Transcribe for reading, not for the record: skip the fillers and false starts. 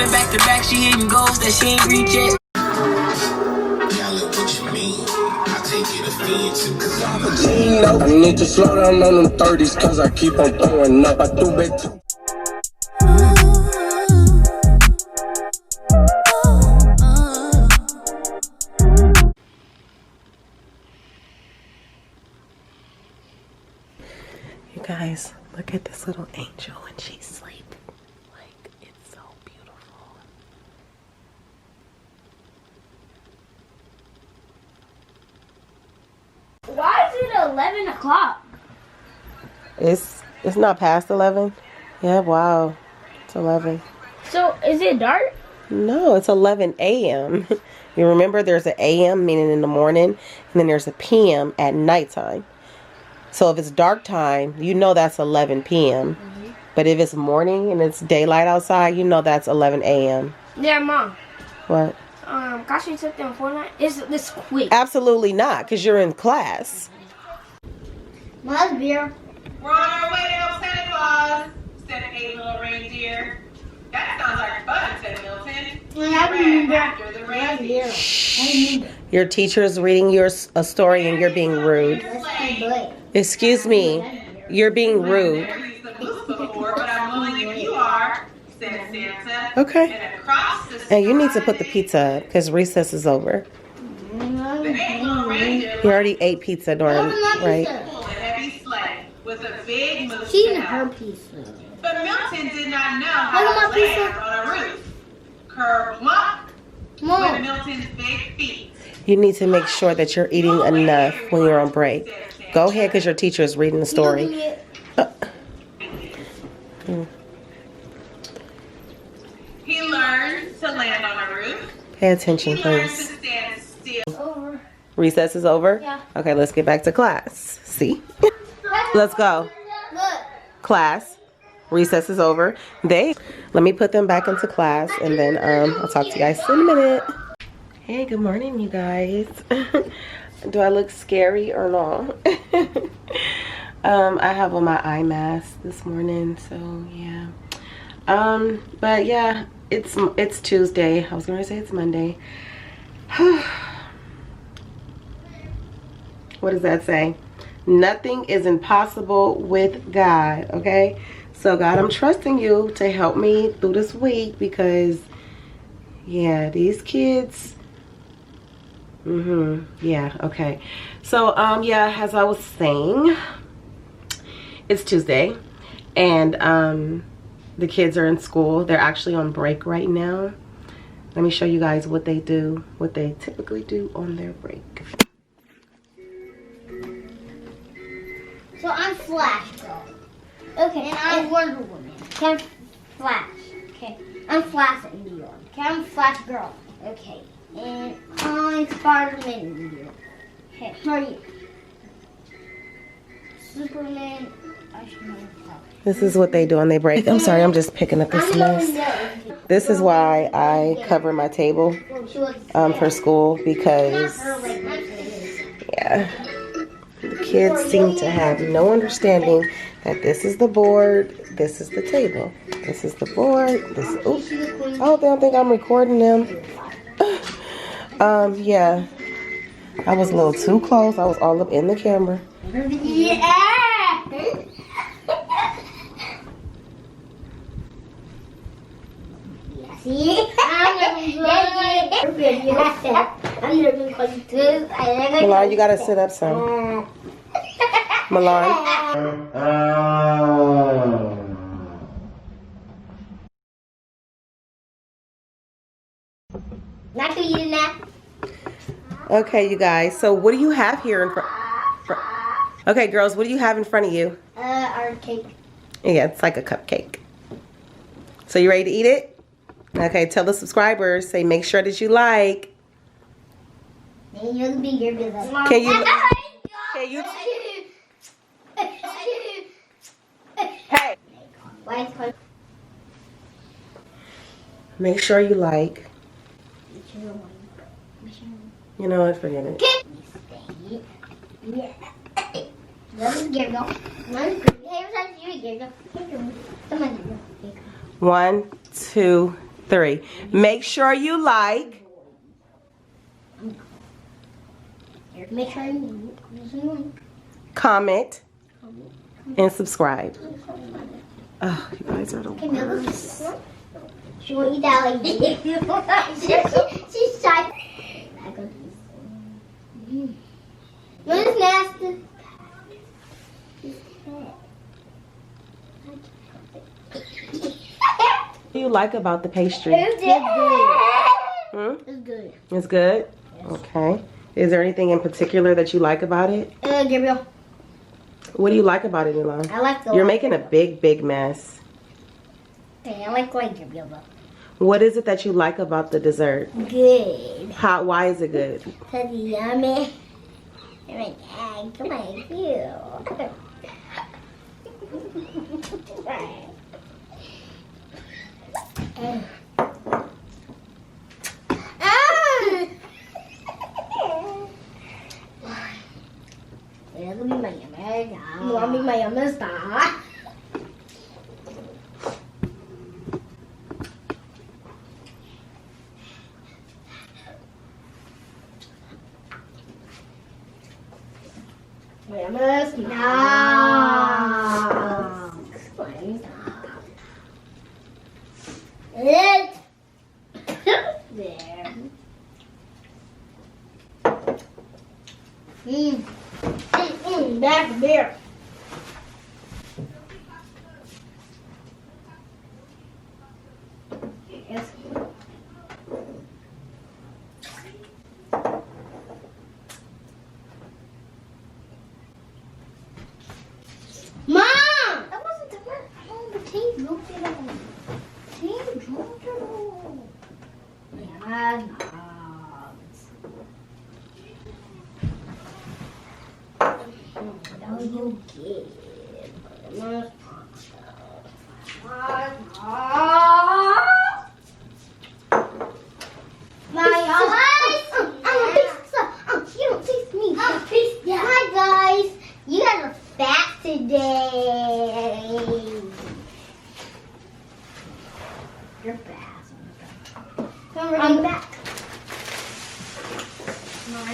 coming back to back, she hitting goals that she ain't reach yet. I need to slow down on them 30s cause I keep on throwing up. I do bet too. You guys, look at this little angel when she's asleep. Like, it's so beautiful. Why is it 11 o'clock? It's not past 11. Yeah, wow. It's 11. So, is it dark? No, it's 11 a.m. You remember there's an a.m. meaning in the morning, and then there's a p.m. at nighttime. So if it's dark time, you know that's 11 p.m. But if it's morning and it's daylight outside, you know that's 11 a.m. Yeah, Mom. What? Gosh, you took them Fortnite? Is this quick? Absolutely not, because you're in class. Mom's beer. We're on our way to help Santa Claus. Send 8 little reindeer. That sounds like fun, said Milton. After the reindeer. Your teacher is reading a story and you're being rude. Excuse me, you're being rude. But I'm willing if you are, said Santa. Okay. And across the And you need to put the pizza up because recess is over. the 8 little reindeer You already ate pizza, Norm, right? pulled a heavy sleigh with a big moose. She's in her piece. But Milton did not know how to land on a roof. Kerplunk with Milton's big feet. You need to make sure that you're eating enough when you're on break. Go ahead because your teacher is reading the story. He learned to land on a roof. Pay attention, He learned to please. stand still. Recess is over? Yeah. Okay, let's get back to class. See? Let's go. Look. Class. Recess is over. Let me put them back into class and then I'll talk to you guys in a minute. Hey, good morning, you guys. Do I look scary or not? I have on my eye mask this morning, so yeah. But yeah, it's Tuesday. I was gonna say it's Monday. What does that say? Nothing is impossible with God, okay? So God, I'm trusting you to help me through this week because, yeah, these kids, yeah, okay. So, yeah, as I was saying, it's Tuesday, and the kids are in school. They're actually on break right now. Let me show you guys what they do, what they typically do on their break. So I'm Flash Girl. Okay, and I'm Wonder Woman. Okay, I'm Flash. Okay, I'm Flash in New York. Okay, I'm Flash Girl. Okay, and I'm Spider-Man in New York. Okay, who are you? Superman. This is what they do on their break. I'm sorry, I'm just picking up this mess. This is why I cover my table for school because, yeah, the kids seem to have no understanding that this is the board, this is the table. This is the board, this is, oops. Oh, they don't think I'm recording them. Yeah, I was a little too close. I was all up in the camera. Yeah. See? Milan, you gotta sit up some. Milan. Not to eat that. Okay, you guys. So what do you have here in front? Okay, girls, what do you have in front of you? Our cake. Yeah, it's like a cupcake. So you ready to eat it? Okay, tell the subscribers. Say make sure that you like. Can you? Can you? Hey. Make sure you like. You know what? Forget it. One, two, 3. Make sure you like. Make sure you Comment. And subscribe. Oh, you guys are the worst. She won't eat that like this. She's shy. What is nasty? What do you like about the pastry? It's good. Hmm? It's good. It's good? Okay. Is there anything in particular that you like about it? Gabriel. What do you like about it, Elon? I like the You're making a big mess. Okay, I like Gabriel though. What is it that you like about the dessert? Good. Why is it good? Cause yummy. I'm like, come on, you. You want me my yummy star? Yummy star. It. There. Back beer. Yes. Mom! That wasn't the word. Oh, the team dropped it all. Team dropped it all. Yeah, no, you get you don't taste me. Hi guys, you guys are fat today. You're fat. Come running back. My